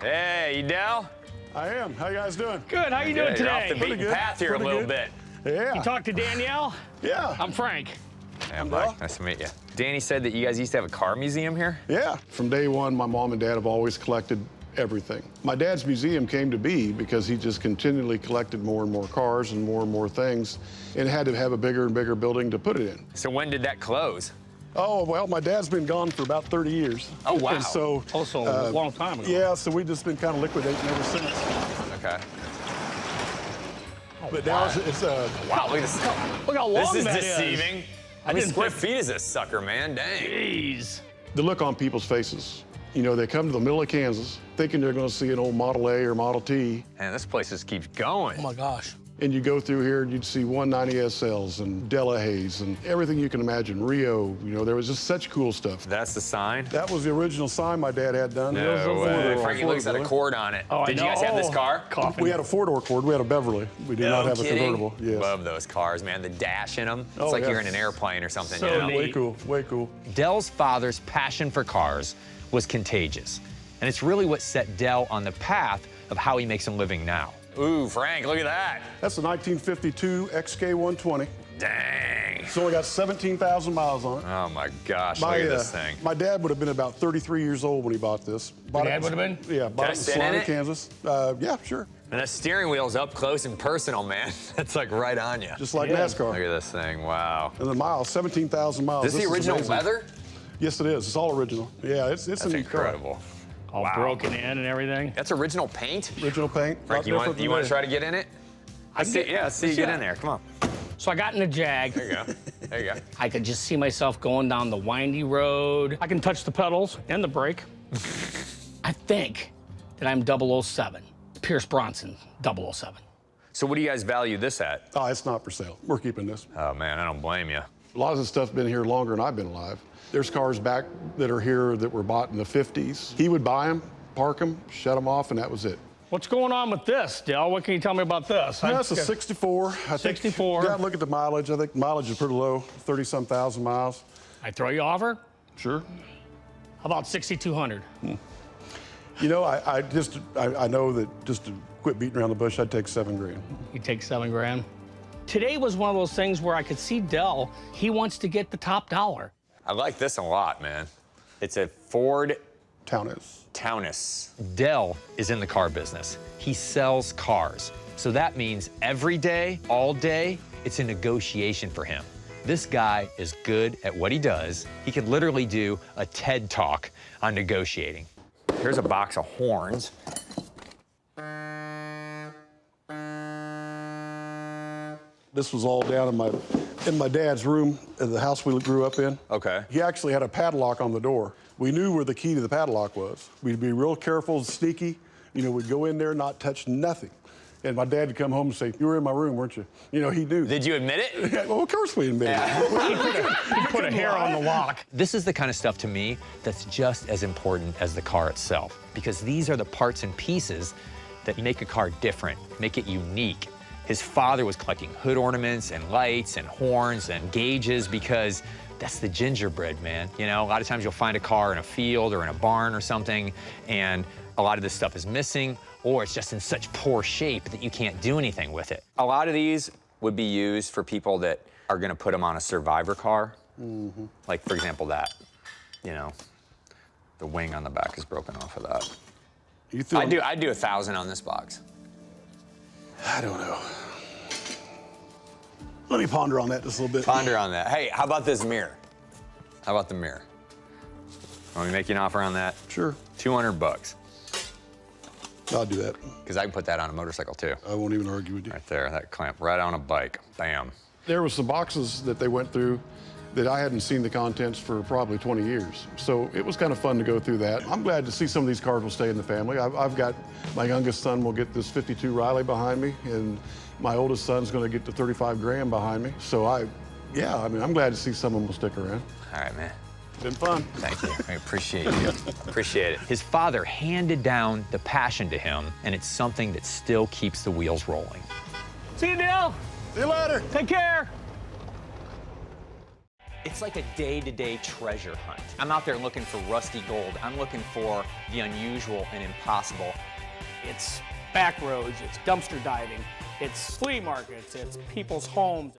Hey, Dell. I am. How you guys doing? Good. How you doing You're off today? the beaten path here a little bit. Yeah. You talked to Danielle? Yeah. I'm Frank. Hey, I'm Mike. Nice to meet you. Danny said that you guys used to have a car museum here? Yeah. From day one, my mom and dad have always collected everything. My dad's museum came to be because he just continually collected more and more cars and more things, and had to have a bigger and bigger building to put it in. So when did that close? Oh, well, my dad's been gone for about 30 years. Oh, wow. And so, Also, a long time ago. yeah, so we've just been kind of liquidating ever since. Okay. But now it's Wow, look at this. Look how long This is that deceiving. How many square feet is this sucker, man? Dang. Jeez. the look on people's faces. You know, they come to the middle of Kansas thinking they're going to see an old Model A or Model T. Man, this place just keeps going. Oh my gosh. And you go through here and you'd see 190 SLs and Delahaye's and everything you can imagine. Rio, you know, there was just such cool stuff. That's the sign? That was the original sign my dad had done. No It was a way. four-door Frankie looks at a Ford. cord on it. Oh, Did I you guys have this know. car? Coffin. We had a four-door Ford. We had a Beverly. We did not have a convertible. Yes. Love those cars, man. The dash in them. It's Oh, like yeah. you're in an airplane or something, So you know? neat. Way cool, way cool. Dell's father's passion for cars was contagious, and it's really what set Dell on the path of how he makes a living now. Ooh, Frank, look at that. That's a 1952 XK120. Dang. It's only got 17,000 miles on it. Oh my gosh, look at this thing. My dad would have been about 33 years old when he bought this. Bought dad it- would have been? Yeah, bought I it in sit in Salina, it? Kansas. Yeah, sure. And that steering wheel's up close and personal, man. That's like right on you. Just like Yeah. NASCAR. Look at this thing, wow. And the miles, 17,000 miles. Is this the original amazing. leather? Yes, it is. It's all original. Yeah, it's That's a neat car. incredible. All Wow. broken in and everything. That's original paint? Original paint. Frank, you want to try to get in it? Let's see you get yeah. in there. Come on. So I got in the Jag. There you go. There you go. I could just see myself going down the windy road. I can touch the pedals and the brake. I think that I'm 007. Pierce Bronson, 007. So what do you guys value this at? Oh, it's not for sale. We're keeping this. Oh man, I don't blame you. A lot of this stuff's been here longer than I've been alive. There's cars back that are here that were bought in the 50s. He would buy them, park them, shut them off, and that was it. What's going on with this, Dell? What can you tell me about this? That's a 64. I think 64. You gotta look at the mileage. I think mileage is pretty low, 30-some thousand miles. I throw you over? Sure. How about 6,200? You know, I know that just to quit beating around the bush, I'd take $7 grand. You take $7 grand. Today was one of those things where I could see Dell, he wants to get the top dollar. I like this a lot, man. It's a Ford Taunus. Taunus. Dell is in the car business. He sells cars. So that means every day, all day, it's a negotiation for him. This guy is good at what he does. He could literally do a TED Talk on negotiating. Here's a box of horns. This was all down in my dad's room in the house we grew up in. Okay. He actually had a padlock on the door. We knew where the key to the padlock was. We'd be real careful, sneaky. You know, we'd go in there, not touch nothing. And my dad would come home and say, "You were in my room, weren't you?" You know, he knew. Did you admit it? Yeah, well, of course we admitted it. He put a hair on the lock. This is the kind of stuff to me that's just as important as the car itself, because these are the parts and pieces that make a car different, make it unique. His father was collecting hood ornaments and lights and horns and gauges because that's the gingerbread, man. You know, a lot of times you'll find a car in a field or in a barn or something, and a lot of this stuff is missing, or it's just in such poor shape that you can't do anything with it. A lot of these would be used for people that are gonna put them on a survivor car. Like, for example, that. You know, the wing on the back is broken off of that. You feel I'd do 1,000 on this box. I don't know. Let me ponder on that just a little bit. Ponder on that. Hey, how about this mirror? How about the mirror? Want me to make you an offer on that? Sure. 200 bucks. I'll do that. Because I can put that on a motorcycle too. I won't even argue with you. Right there, that clamp, right on a bike. Bam. There was some boxes that they went through that I hadn't seen the contents for probably 20 years. So it was kind of fun to go through that. I'm glad to see some of these cars will stay in the family. I've got, my youngest son will get this 52 Riley behind me, and my oldest son's gonna get the 35 Grand behind me. So I'm glad to see some of them will stick around. All right, man. Been fun. Thank you. I appreciate you. Appreciate it. His father handed down the passion to him, and it's something that still keeps the wheels rolling. See you, Dell. See you later. Take care. It's like a day-to-day treasure hunt. I'm out there looking for rusty gold. I'm looking for the unusual and impossible. It's back roads, it's dumpster diving, it's flea markets, it's people's homes.